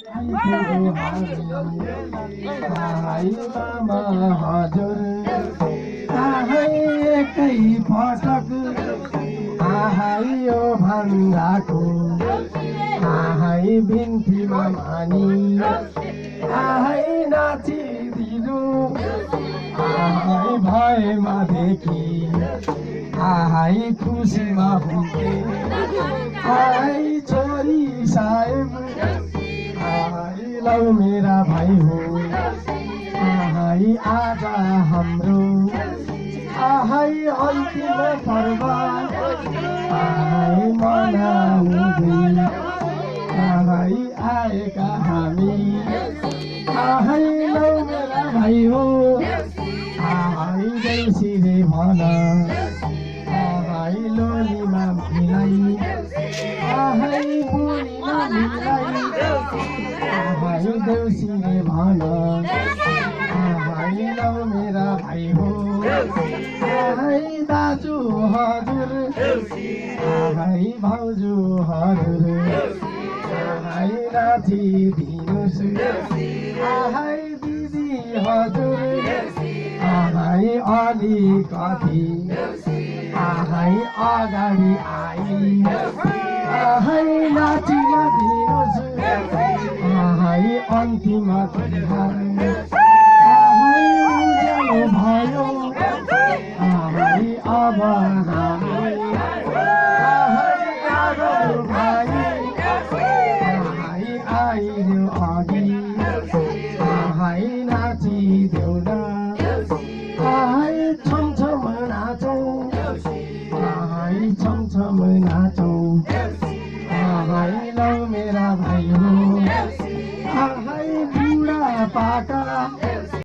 मामा हजुर एकै पटक यो भन्दाको बिन्तीमा मानी नाचिदिनु भएमा देखि खुसीमा हुन्थे छोरी साहेब लौ मेरा भाइ हो आज हाम्रो अन्तिम पर्व मनाउँदै आएका हामी लौ मेरा भाइ हो देउसीले भन लोलीमा मिलाई बुढीमा मिलाई देउसीले भन लौ मेरा भाइ हो दाजु हजुर भाउजू हजुर नाचिदिनुहोस् दिदी हजुर अलिकति अगाडि आई नाचिमा दिनुहोस् अन्तिम उज्यालो भयो अब आइदेऊ अघि नाचिदेऊ न छमछम नाचौँ छमछम नाचौँ लौ मेरा भाइ हो बुढा पाका